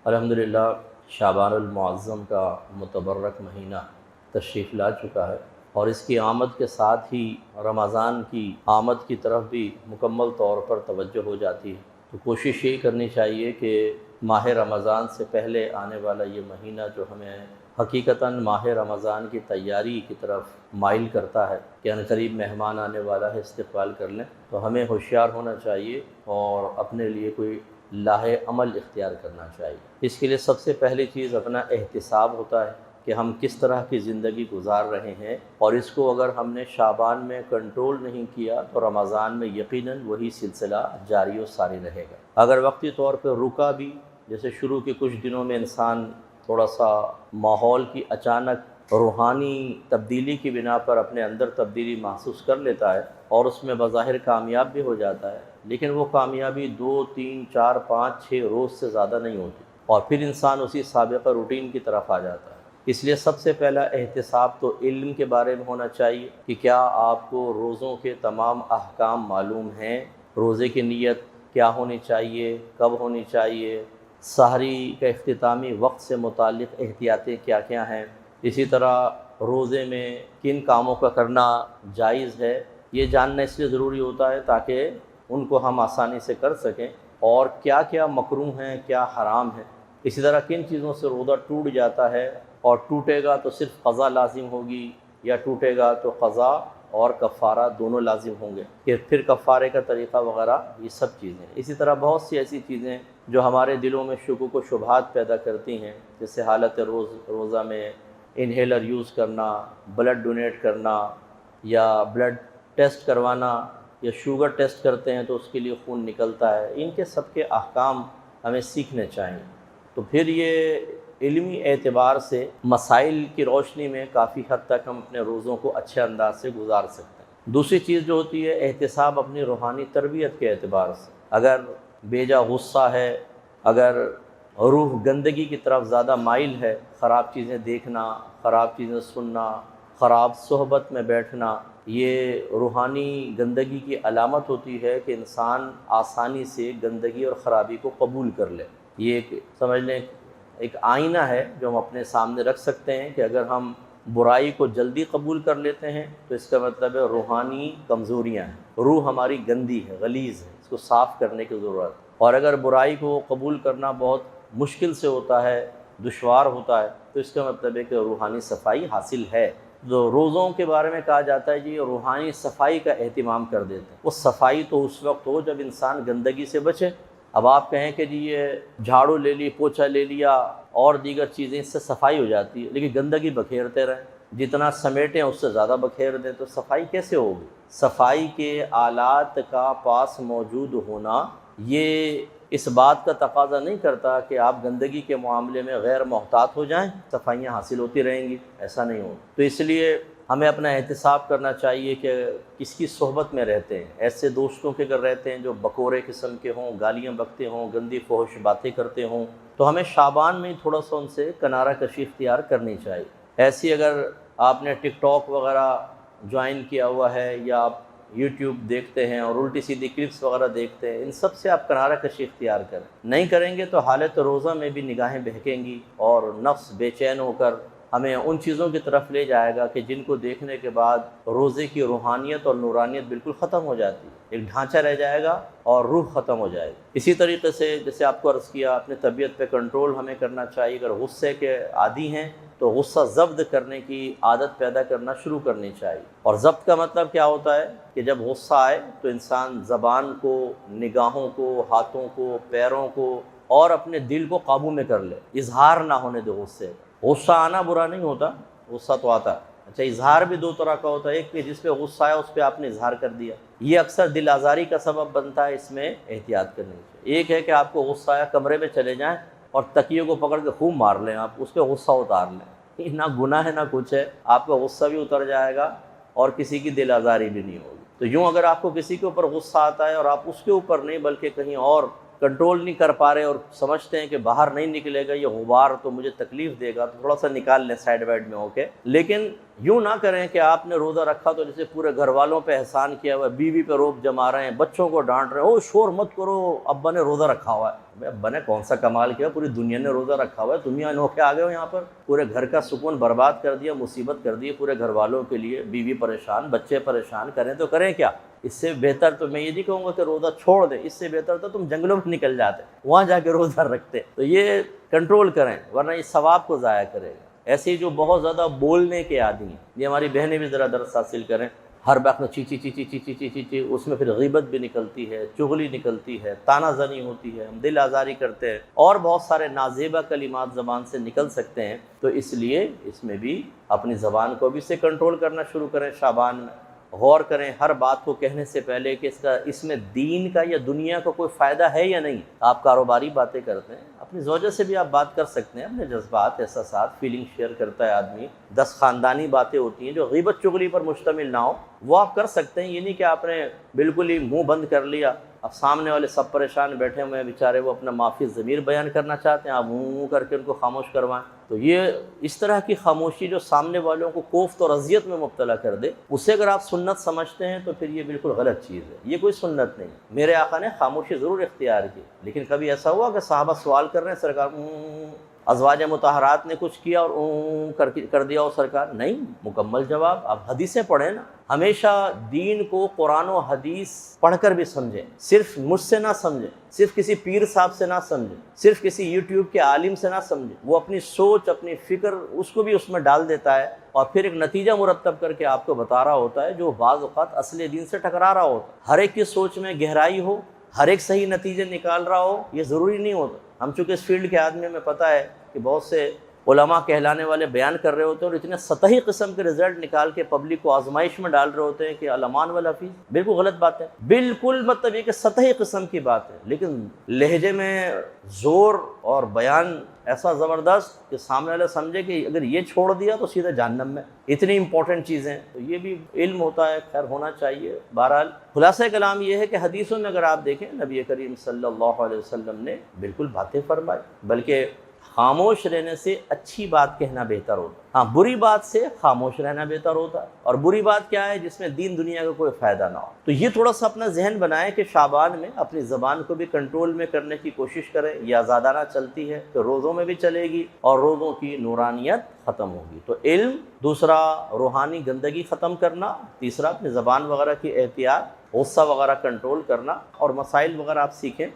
الحمدللہ شعبان المعظم کا متبرک مہینہ تشریف لا چکا ہے، اور اس کی آمد کے ساتھ ہی رمضان کی آمد کی طرف بھی مکمل طور پر توجہ ہو جاتی ہے۔ تو کوشش یہ کرنی چاہیے کہ ماہ رمضان سے پہلے آنے والا یہ مہینہ جو ہمیں حقیقتاً ماہ رمضان کی تیاری کی طرف مائل کرتا ہے کہ عنقریب مہمان آنے والا ہے، استقبال کر لیں، تو ہمیں ہوشیار ہونا چاہیے اور اپنے لیے کوئی لاہے عمل اختیار کرنا چاہیے۔ اس کے لیے سب سے پہلی چیز اپنا احتساب ہوتا ہے کہ ہم کس طرح کی زندگی گزار رہے ہیں، اور اس کو اگر ہم نے شعبان میں کنٹرول نہیں کیا تو رمضان میں یقیناً وہی سلسلہ جاری و ساری رہے گا۔ اگر وقتی طور پہ رکا بھی، جیسے شروع کے کچھ دنوں میں انسان تھوڑا سا ماحول کی اچانک روحانی تبدیلی کی بنا پر اپنے اندر تبدیلی محسوس کر لیتا ہے اور اس میں بظاہر کامیاب بھی ہو جاتا ہے، لیکن وہ کامیابی 2 3 4 5 6 روز سے زیادہ نہیں ہوتی، اور پھر انسان اسی سابقہ روٹین کی طرف آ جاتا ہے۔ اس لیے سب سے پہلا احتساب تو علم کے بارے میں ہونا چاہیے کہ کیا آپ کو روزوں کے تمام احکام معلوم ہیں، روزے کی نیت کیا ہونی چاہیے، کب ہونی چاہیے، سحری کا اختتامی وقت سے متعلق احتیاطیں کیا کیا ہیں، اسی طرح روزے میں کن کاموں کا کرنا جائز ہے، یہ جاننا اس لیے ضروری ہوتا ہے تاکہ ان کو ہم آسانی سے کر سکیں، اور کیا کیا مکروہ ہیں، کیا حرام ہیں، اسی طرح کن چیزوں سے روزہ ٹوٹ جاتا ہے، اور ٹوٹے گا تو صرف قضا لازم ہوگی یا ٹوٹے گا تو قضا اور کفارہ دونوں لازم ہوں گے، کہ پھر کفارے کا طریقہ وغیرہ، یہ سب چیزیں۔ اسی طرح بہت سی ایسی چیزیں جو ہمارے دلوں میں شکوک و شبہات پیدا کرتی ہیں، جیسے حالت روزہ میں انہیلر یوز کرنا، بلڈ ڈونیٹ کرنا، یا بلڈ ٹیسٹ کروانا، یا شوگر ٹیسٹ کرتے ہیں تو اس کے لیے خون نکلتا ہے، ان کے سب کے احکام ہمیں سیکھنے چاہیے۔ تو پھر یہ علمی اعتبار سے مسائل کی روشنی میں کافی حد تک ہم اپنے روزوں کو اچھے انداز سے گزار سکتے ہیں۔ دوسری چیز جو ہوتی ہے احتساب اپنی روحانی تربیت کے اعتبار سے، اگر بیجا غصہ ہے، اگر روح گندگی کی طرف زیادہ مائل ہے، خراب چیزیں دیکھنا، خراب چیزیں سننا، خراب صحبت میں بیٹھنا، یہ روحانی گندگی کی علامت ہوتی ہے کہ انسان آسانی سے گندگی اور خرابی کو قبول کر لے۔ یہ ایک سمجھ لیں ایک آئینہ ہے جو ہم اپنے سامنے رکھ سکتے ہیں کہ اگر ہم برائی کو جلدی قبول کر لیتے ہیں تو اس کا مطلب ہے روحانی کمزوریاں ہیں، روح ہماری گندی ہے، غلیظ ہے، اس کو صاف کرنے کی ضرورت ہے۔ اور اگر برائی کو قبول کرنا بہت مشکل سے ہوتا ہے، دشوار ہوتا ہے، تو اس کا مطلب ہے کہ روحانی صفائی حاصل ہے۔ جو روزوں کے بارے میں کہا جاتا ہے جی روحانی صفائی کا اہتمام کر دیتے ہیں، وہ صفائی تو اس وقت ہو جب انسان گندگی سے بچے۔ اب آپ کہیں کہ جی یہ جھاڑو لے لی، پوچھا لے لیا اور دیگر چیزیں، اس سے صفائی ہو جاتی ہے، لیکن گندگی بکھیرتے رہیں، جتنا سمیٹیں اس سے زیادہ بکھیر دیں، تو صفائی کیسے ہوگی؟ صفائی کے آلات کا پاس موجود ہونا یہ اس بات کا تقاضا نہیں کرتا کہ آپ گندگی کے معاملے میں غیر محتاط ہو جائیں، صفائیاں حاصل ہوتی رہیں گی، ایسا نہیں ہوگا۔ تو اس لیے ہمیں اپنا احتساب کرنا چاہیے کہ کس کی صحبت میں رہتے ہیں، ایسے دوستوں کے اگر رہتے ہیں جو بکورے قسم کے ہوں، گالیاں بکتے ہوں، گندی فحش باتیں کرتے ہوں، تو ہمیں شعبان میں تھوڑا سا ان سے کنارہ کشی اختیار کرنی چاہیے۔ ایسی اگر آپ نے ٹک ٹاک وغیرہ جوائن کیا ہوا ہے، یا آپ یوٹیوب دیکھتے ہیں اور الٹی سیدھی کلپس وغیرہ دیکھتے ہیں، ان سب سے آپ کنارہ کشی اختیار کریں، نہیں کریں گے تو حالت روزہ میں بھی نگاہیں بہکیں گی، اور نفس بے چین ہو کر ہمیں ان چیزوں کی طرف لے جائے گا کہ جن کو دیکھنے کے بعد روزے کی روحانیت اور نورانیت بالکل ختم ہو جاتی ہے، ایک ڈھانچہ رہ جائے گا اور روح ختم ہو جائے گی۔ اسی طریقے سے جیسے آپ کو عرض کیا، اپنے طبیعت پہ کنٹرول ہمیں کرنا چاہیے، اگر غصے کے عادی ہیں تو غصہ ضبط کرنے کی عادت پیدا کرنا شروع کرنی چاہیے۔ اور ضبط کا مطلب کیا ہوتا ہے کہ جب غصہ آئے تو انسان زبان کو، نگاہوں کو، ہاتھوں کو، پیروں کو اور اپنے دل کو قابو میں کر لے، اظہار نہ ہونے دے غصے۔ غصہ آنا برا نہیں ہوتا، غصہ تو آتا ہے۔ اچھا، اظہار بھی دو طرح کا ہوتا ہے، ایک کہ جس پہ غصہ آیا اس پہ آپ نے اظہار کر دیا، یہ اکثر دل آزاری کا سبب بنتا ہے، اس میں احتیاط کرنی چاہیے۔ ایک ہے کہ آپ کو غصہ آیا، کمرے میں چلے جائیں اور تکیے کو پکڑ کے خوب مار لیں، آپ اس پہ غصہ اتار لیں، یہ نہ گناہ ہے نہ کچھ ہے، آپ کا غصہ بھی اتر جائے گا اور کسی کی دل آزاری بھی نہیں ہوگی۔ تو یوں اگر آپ کو کسی کے اوپر غصہ آتا ہے اور آپ اس کے اوپر نہیں بلکہ کہیں اور کنٹرول نہیں کر پا رہے اور سمجھتے ہیں کہ باہر نہیں نکلے گا یہ غبار تو مجھے تکلیف دے گا، تو تھوڑا سا نکال لیں سائڈ وائڈ میں ہو کے، لیکن یوں نہ کریں کہ آپ نے روزہ رکھا تو جیسے پورے گھر والوں پہ احسان کیا ہوا ہے، بیوی پہ روب جما رہے ہیں، بچوں کو ڈانٹ رہے ہیں، او شور مت کرو ابا نے روزہ رکھا ہوا ہے۔ ابا نے کون سا کمال کیا، پوری دنیا نے روزہ رکھا ہوا ہے، تم یہاں ہو کے آ گئے ہو، یہاں پر پورے گھر کا سکون برباد کر دیا، مصیبت کر دی پورے گھر والوں کے لیے، بیوی پریشان، بچے پریشان، کریں تو کریں کیا؟ اس سے بہتر تو میں یہ نہیں کہوں گا کہ روزہ چھوڑ دیں، اس سے بہتر تو تم جنگلوں میں نکل جاتے، وہاں جا کے روزہ رکھتے۔ تو یہ کنٹرول کریں ورنہ یہ ثواب کو ضائع کرے گا۔ ایسے ہی جو بہت زیادہ بولنے کے عادی ہیں، یہ ہماری بہنیں بھی ذرا درس حاصل کریں، ہر وقت میں چی چی چی چی چی چی چی چی چی، اس میں پھر غیبت بھی نکلتی ہے، چغلی نکلتی ہے، تانا زنی ہوتی ہے، ہم دل آزاری کرتے ہیں، اور بہت سارے نازیبہ کلمات زبان سے نکل سکتے ہیں۔ تو اس لیے اس میں بھی اپنی زبان کو بھی سے کنٹرول کرنا شروع کریں۔ شعبان میں غور کریں ہر بات کو کہنے سے پہلے کہ اس میں دین کا یا دنیا کا کوئی فائدہ ہے یا نہیں۔ آپ کاروباری باتیں کرتے ہیں، اپنی زوجہ سے بھی آپ بات کر سکتے ہیں، اپنے جذبات، احساسات، فیلنگ شیئر کرتا ہے آدمی۔ 10 خاندانی باتیں ہوتی ہیں جو غیبت چغلی پر مشتمل نہ ہو، وہ آپ کر سکتے ہیں۔ یہ نہیں کہ آپ نے بالکل ہی منہ بند کر لیا، اب سامنے والے سب پریشان بیٹھے ہوئے ہیں بیچارے، وہ اپنا معافی ضمیر بیان کرنا چاہتے ہیں، آپ منہ کر کے ان کو خاموش کروائیں۔ تو یہ اس طرح کی خاموشی جو سامنے والوں کو کوفت اور اذیت میں مبتلا کر دے، اسے اگر آپ سنت سمجھتے ہیں تو پھر یہ بالکل غلط چیز ہے، یہ کوئی سنت نہیں۔ میرے آقا نے خاموشی ضرور اختیار کی، لیکن کبھی ایسا ہوا کہ صحابہ سوال کر رہے ہیں، سرکار ازواج مطہرات نے کچھ کیا اور کر دیا ہو سرکار؟ نہیں، مکمل جواب۔ آپ حدیثیں پڑھیں نا، ہمیشہ دین کو قرآن و حدیث پڑھ کر بھی سمجھیں، صرف مجھ سے نہ سمجھیں، صرف کسی پیر صاحب سے نہ سمجھیں، صرف کسی یوٹیوب کے عالم سے نہ سمجھیں۔ وہ اپنی سوچ، اپنی فکر اس کو بھی اس میں ڈال دیتا ہے اور پھر ایک نتیجہ مرتب کر کے آپ کو بتا رہا ہوتا ہے جو بعض اوقات اصل دین سے ٹکرا رہا ہوتا ہے۔ ہر ایک کی سوچ میں گہرائی ہو، ہر ایک صحیح نتیجے نکال رہا ہو، یہ ضروری نہیں ہوتا۔ ہم چونکہ اس فیلڈ کے آدمی، ہمیں پتہ ہے کہ بہت سے علماء کہلانے والے بیان کر رہے ہوتے ہیں اور اتنے سطحی قسم کے رزلٹ نکال کے پبلک کو آزمائش میں ڈال رہے ہوتے ہیں کہ الامان والحفیظ، بالکل غلط بات ہے، بالکل مطلب یہ کہ سطحی قسم کی بات ہے، لیکن لہجے میں زور اور بیان ایسا زبردست کہ سامنے والا سمجھے کہ اگر یہ چھوڑ دیا تو سیدھا جہنم میں۔ اتنی امپورٹنٹ چیزیں، تو یہ بھی علم ہوتا ہے، خیر ہونا چاہیے۔ بہرحال خلاصہ کلام یہ ہے کہ حدیثوں میں اگر آپ دیکھیں نبی کریم صلی اللہ علیہ وسلم نے بالکل باتیں فرمائی، بلکہ خاموش رہنے سے اچھی بات کہنا بہتر ہوتا ہے۔ ہاں، بری بات سے خاموش رہنا بہتر ہوتا ہے، اور بری بات کیا ہے؟ جس میں دین دنیا کا کوئی فائدہ نہ ہو۔ تو یہ تھوڑا سا اپنا ذہن بنائیں کہ شعبان میں اپنی زبان کو بھی کنٹرول میں کرنے کی کوشش کریں۔ یہ آزادانہ چلتی ہے تو روزوں میں بھی چلے گی اور روزوں کی نورانیت ختم ہوگی۔ تو علم، دوسرا روحانی گندگی ختم کرنا، تیسرا اپنی زبان وغیرہ کی احتیاط، غصہ وغیرہ کنٹرول کرنا، اور مسائل وغیرہ آپ سیکھیں۔